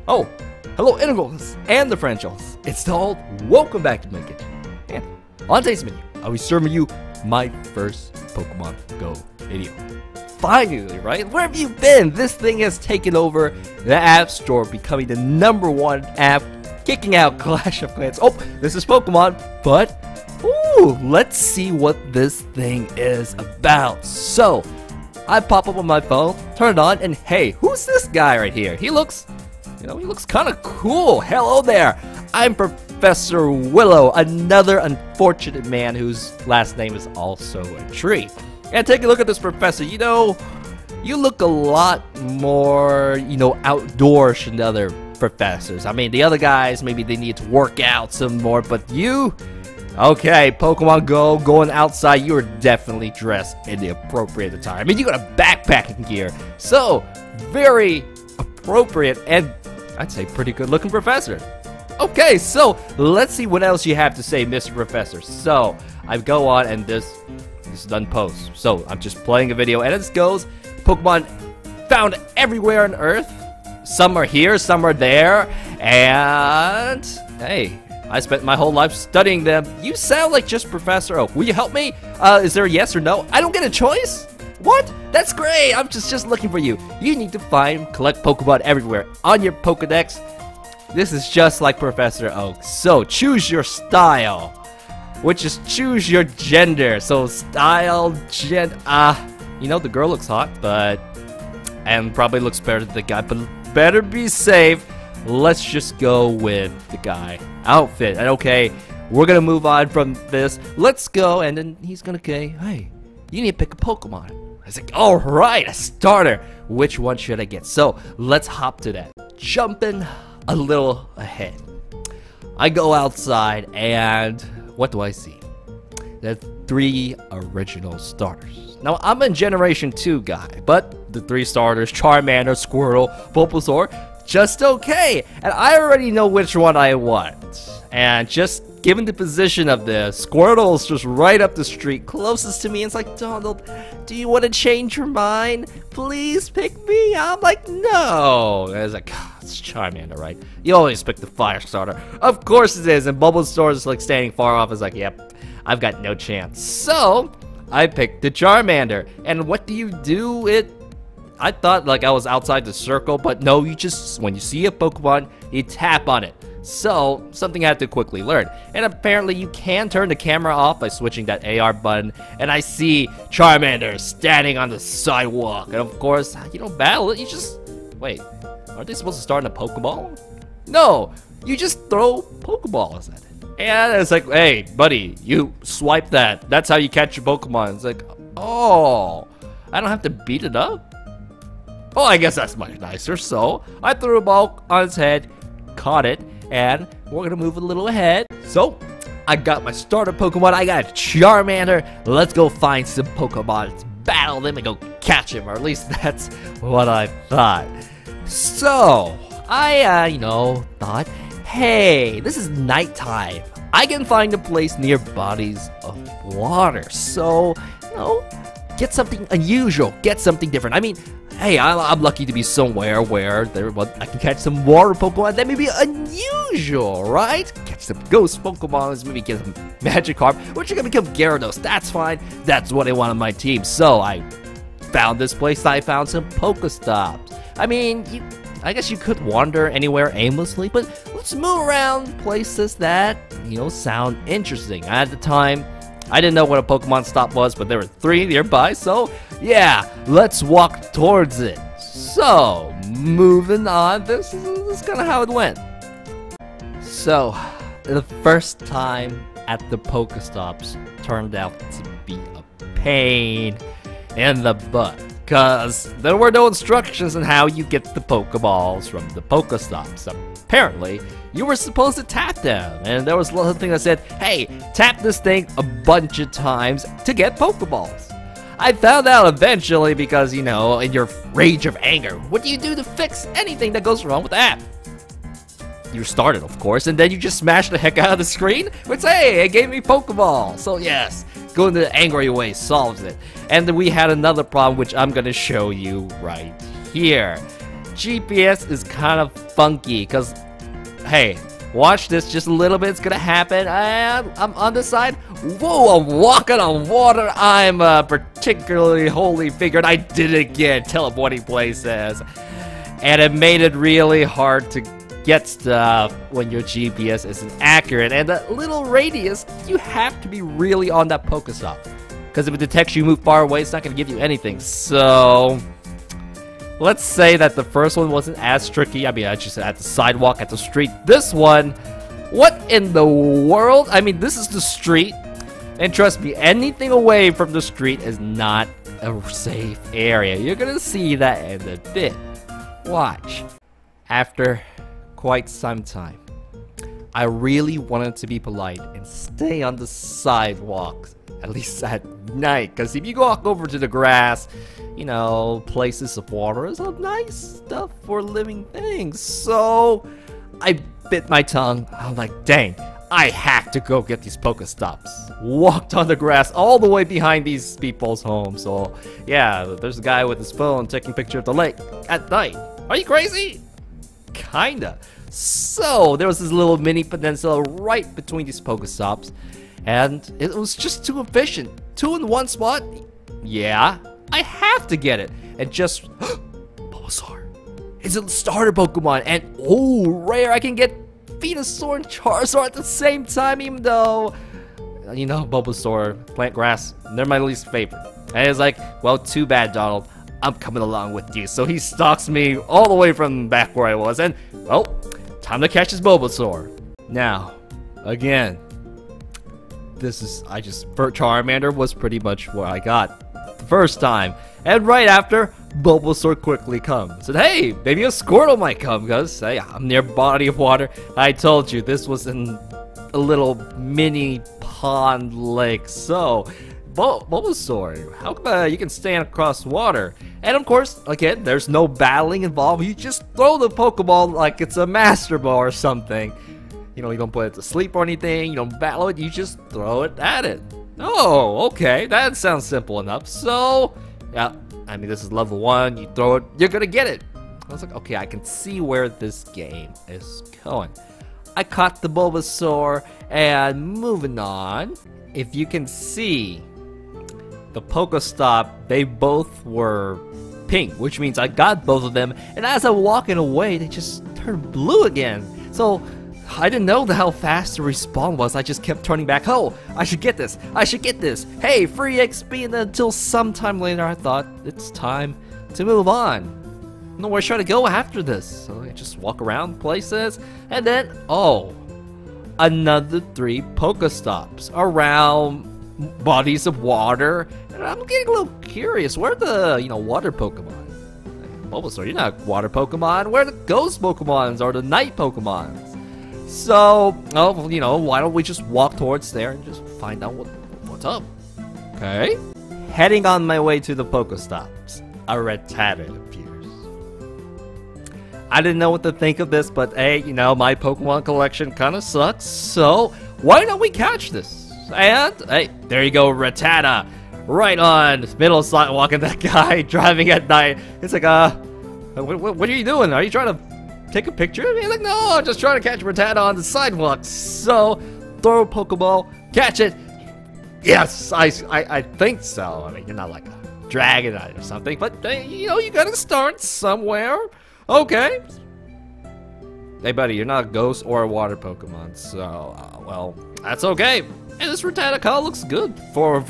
Oh, hello Integrals and the Frenchels. It's called Welcome Back to my kitchen. And on today's menu, I'll be serving you my first Pokemon Go video. Finally, right? Where have you been? This thing has taken over the App Store, becoming the #1 app, kicking out Clash of Clans. Oh, this is Pokemon, but ooh, let's see what this thing is about. So, I pop up on my phone, turn it on, and hey, who's this guy right here? He looks, he looks kind of cool. Hello there. I'm Professor Willow, another unfortunate man whose last name is also a tree. And take a look at this professor. You know, you look a lot more, outdoors than other professors. I mean, the other guys, maybe they need to work out some more, but you, okay, Pokemon Go, going outside, you are definitely dressed in the appropriate attire. I mean, you got a backpacking gear, so very appropriate and I'd say pretty good looking professor. Okay, so let's see what else you have to say, Mr. Professor. So I go on and this is done post. So I'm just playing a video and it goes, Pokemon found everywhere on Earth. Some are here, some are there, and hey, I spent my whole life studying them. You sound like just Professor Oak. Will you help me? Is there a yes or no? I don't get a choice? What? That's great. I'm just looking for you. You need to collect Pokemon everywhere on your Pokedex. This is just like Professor Oak. So choose your style, which is choose your gender. So style, the girl looks hot, and probably looks better than the guy, but better be safe. Let's just go with the guy outfit. And okay, we're gonna move on from this. Let's go, and then he's gonna say, hey, you need to pick a Pokemon. I was like, all right, a starter. Which one should I get? So let's hop to that. Jumping a little ahead. I go outside, and what do I see? The 3 original starters. Now, I'm a Generation 2 guy, but the 3 starters, Charmander, Squirtle, Bulbasaur, just okay. And I already know which one I want. And just given the position of this, Squirtle's just right up the street, closest to me. It's like, Donald, do you want to change your mind? Please pick me. I'm like, no. And it's like, it's Charmander, right? You always pick the fire starter. Of course it is. And Bulbasaur is like standing far off. It's like, yep, I've got no chance. So I picked the Charmander. And what do you do? I thought like I was outside the circle, but no, you just, when you see a Pokemon, you tap on it. So, something I had to quickly learn. And apparently you can turn the camera off by switching that AR button. And I see Charmander standing on the sidewalk. And of course, you don't battle it, you just, wait, aren't they supposed to start in a Pokeball? No, you just throw Pokeballs at it. And it's like, hey, buddy, you swipe that. That's how you catch your Pokemon. It's like, oh, I don't have to beat it up? Oh, I guess that's much nicer. So, I threw a ball on its head, caught it, and we're gonna move a little ahead. So, I got my starter Pokemon. I got a Charmander. Let's go find some Pokemon. Let's battle them and go catch him, or at least that's what I thought. So, I, thought, hey, this is nighttime. I can find a place near bodies of water. So, get something unusual, get something different. I mean, hey, I'm lucky to be somewhere where I can catch some water Pokemon that may be unusual, right? Catch some ghost Pokemon, maybe get some Magikarp, which are gonna become Gyarados. That's fine. That's what I want on my team. So I found this place. I found some Pokestops. I mean, I guess you could wander anywhere aimlessly, but let's move around places that, sound interesting. At the time, I didn't know what a Pokemon stop was, but there were 3 nearby, so yeah, let's walk towards it. So, moving on, this is kind of how it went. So, the first time at the Pokestops turned out to be a pain in the butt, because there were no instructions on how you get the Pokeballs from the Pokestops. Apparently, you were supposed to tap them, and there was something that said, hey, tap this thing a bunch of times to get Pokeballs. I found out eventually because, in your rage of anger, what do you do to fix anything that goes wrong with the app? You start it, of course, and then you just smash the heck out of the screen, which, hey, it gave me Pokeball. So yes, going the angry way solves it. And then we had another problem, which I'm going to show you right here. GPS is kind of funky, because, hey, watch this, just a little bit's gonna happen, and I'm on the side. Whoa, I'm walking on water. I'm a particularly holy figure, and I did it again, teleporting places. And it made it really hard to get stuff when your GPS isn't accurate. And that little radius, you have to be really on that Pokestop, because if it detects you move far away, it's not gonna give you anything. So let's say that the first one wasn't as tricky. I mean, I just at the sidewalk, at the street. This one, what in the world? I mean, this is the street. And trust me, anything away from the street is not a safe area. You're gonna see that in a bit. Watch. After quite some time, I really wanted to be polite and stay on the sidewalks, at least at night. Because if you walk over to the grass, you know, places of water is a nice stuff for living things. So I bit my tongue. I'm like, dang, I have to go get these Pokestops. Walked on the grass all the way behind these people's homes. So yeah, there's a guy with his phone taking a picture of the lake at night. Are you crazy? Kinda. So there was this little mini peninsula right between these Pokestops, and it was just too efficient. 2 in one spot. Yeah, I have to get it. And just Bulbasaur. It's a starter Pokemon, and oh, rare. I can get Venusaur and Charizard at the same time, even though, you know, Bulbasaur, plant grass, they're my least favorite. And it's like, well, too bad, Donald. I'm coming along with you. So he stalks me all the way from back where I was, and well, time to catch his Bulbasaur. Now, again, Charmander was pretty much what I got the first time. And right after, Bulbasaur quickly comes. And hey, maybe a Squirtle might come, because hey, I'm near a body of water. I told you, this was in a little mini pond lake. So, Bulbasaur, how come you can stand across water? And of course, again, there's no battling involved. You just throw the Pokeball like it's a Master Ball or something. You know, you don't put it to sleep or anything. You don't battle it. You just throw it at it. Oh, okay. That sounds simple enough. So, yeah, I mean, this is level 1. You throw it, you're gonna get it. I was like, okay, I can see where this game is going. I caught the Bulbasaur, and moving on. If you can see, the Pokestop, they both were pink, which means I got both of them, and as I'm walking away, they just turned blue again. So I didn't know how fast the respawn was. I just kept turning back. Oh, I should get this. I should get this. Hey, free XP. And then until sometime later, I thought it's time to move on. Nowhere should I go after this. So I just walk around places, and then oh, another 3 Pokestops around bodies of water. And I'm getting a little curious. Where are the water Pokemon? Bulbasaur, you're not a water Pokemon. Where are the ghost Pokemons or the night Pokemons? So, oh, why don't we just walk towards there and just find out what's up? Okay. Heading on my way to the Pokestops, a Rattata appears. I didn't know what to think of this, but hey, my Pokemon collection kind of sucks, so why don't we catch this? And hey, there you go, Rattata. Right on middle sidewalk, and that guy driving at night. It's like, what are you doing? Are you trying to take a picture of me? He's like, no, I'm just trying to catch Rattata on the sidewalk. So, throw a Pokeball, catch it. Yes, I think so. I mean, you're not like a Dragonite or something, but you gotta start somewhere. Okay. Hey, buddy, you're not a ghost or a water Pokemon, so, well, that's okay. And this Rattata kind of looks good for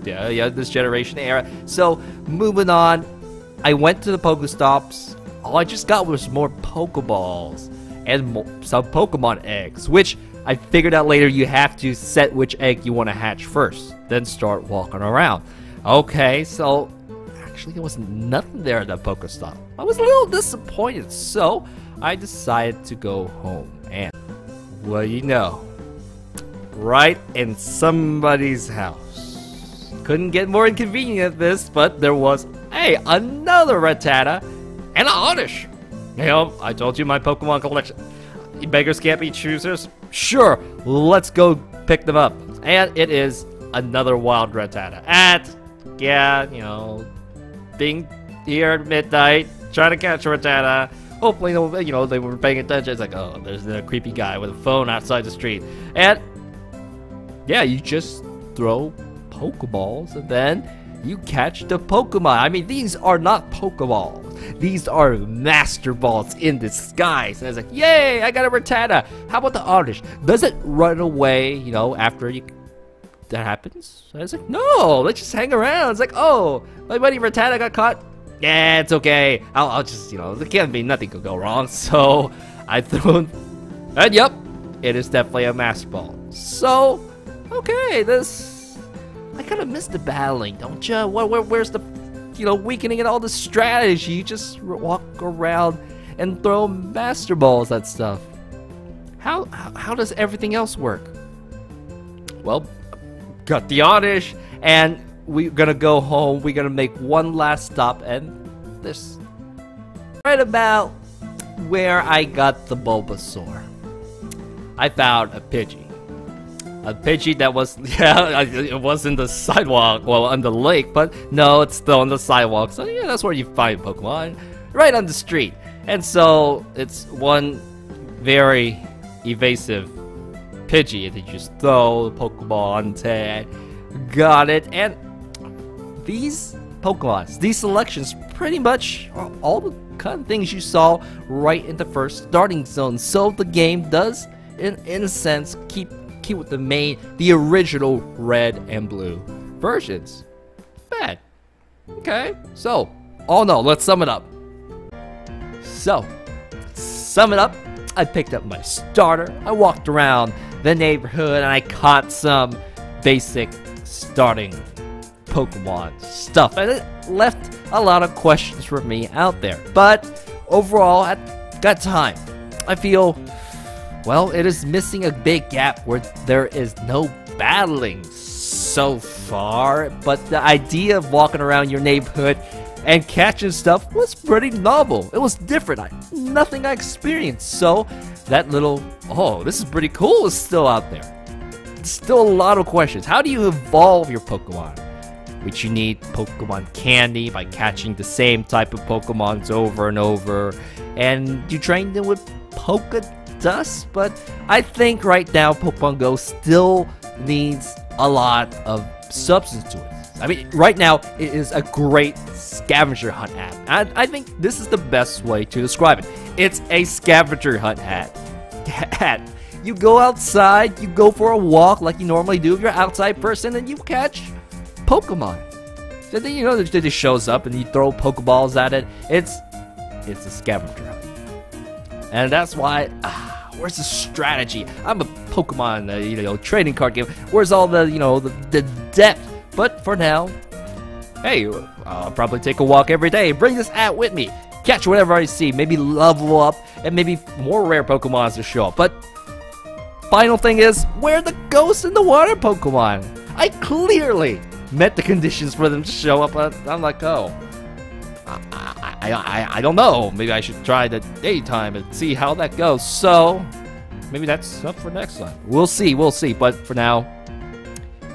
this generation era. So, moving on, I went to the Pokestops. All I just got was more Pokeballs and some Pokemon eggs, which I figured out later you have to set which egg you want to hatch first, then start walking around. Okay, so actually there was nothing there at that Pokestop. I was a little disappointed, so I decided to go home. And, well, right in somebody's house. Couldn't get more inconvenient than this, but there was, hey, another Rattata and an Oddish. I told you my Pokemon collection. You beggars can't be choosers. Sure, let's go pick them up. And it is another wild Rattata. Being here at midnight, trying to catch Rattata. Hopefully, you know, they were paying attention. It's like, oh, there's a creepy guy with a phone outside the street. And, yeah, you just throw Pokeballs, and then you catch the Pokemon. I mean, these are not Pokeballs. These are Master Balls in disguise. And it's like, yay, I got a Rattata. How about the Oddish? Does it run away, you know, after that happens? And it's like, no, let's just hang around. It's like, oh, my buddy Rattata got caught. Yeah, it's okay. I'll just, you know, there can't be, nothing could go wrong. So I threw, and yep, it is definitely a Master Ball. So, okay, I kind of miss the battling, don't you? Where's the, you know, weakening and all the strategy? You just walk around and throw Master Balls at stuff. How does everything else work? Well, got the Oddish, and we're gonna go home. We're gonna make one last stop, and this right about where I got the Bulbasaur. I found a Pidgey. A Pidgey that was, yeah, it was in the sidewalk, well, on the lake, but no, it's still on the sidewalk. So yeah, that's where you find Pokemon, right on the street. And so it's one very evasive Pidgey that you just throw the Pokeball onto. Got it. And these Pokemon, these selections, pretty much are all the kind of things you saw right in the first starting zone. So the game does, in a sense, keep with the original red and blue versions. Bad. Okay. So, oh no, let's sum it up. So, sum it up. I picked up my starter. I walked around the neighborhood and I caught some basic starting Pokemon stuff, and it left a lot of questions for me out there. But overall, at that time, I feel, well, it is missing a big gap where there is no battling so far, but the idea of walking around your neighborhood and catching stuff was pretty novel. It was different. Nothing I experienced. So that little, oh, this is pretty cool, is still out there. Still a lot of questions. How do you evolve your Pokemon? Which you need Pokemon candy by catching the same type of Pokemons over and over, and you train them with Poke Dust. But I think right now Pokemon Go still needs a lot of substance to it. I mean, right now it is a great scavenger hunt app, and I think this is the best way to describe it. It's a scavenger hunt hat. You go outside, you go for a walk like you normally do if you're an outside person, and you catch Pokemon. So then, you know, it just shows up and you throw Pokeballs at it. It's a scavenger hunt. And that's why, where's the strategy? I'm a Pokemon, you know, trading card game. Where's all the, you know, the depth? But for now, hey, I'll probably take a walk every day. Bring this app with me. Catch whatever I see. Maybe level up, and maybe more rare Pokemons to show up. But final thing is, where are the ghosts in the water Pokemon? I clearly met the conditions for them to show up. I'm like, oh, I don't know. Maybe I should try the daytime and see how that goes. So maybe that's up for next time. We'll see. But for now,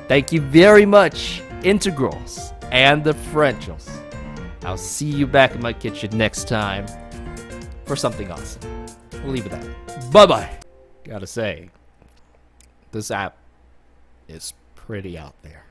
thank you very much, Integrals and the Frenchels. I'll see you back in my kitchen next time for something awesome. We'll leave it at that. Bye-bye. Gotta say, this app is pretty out there.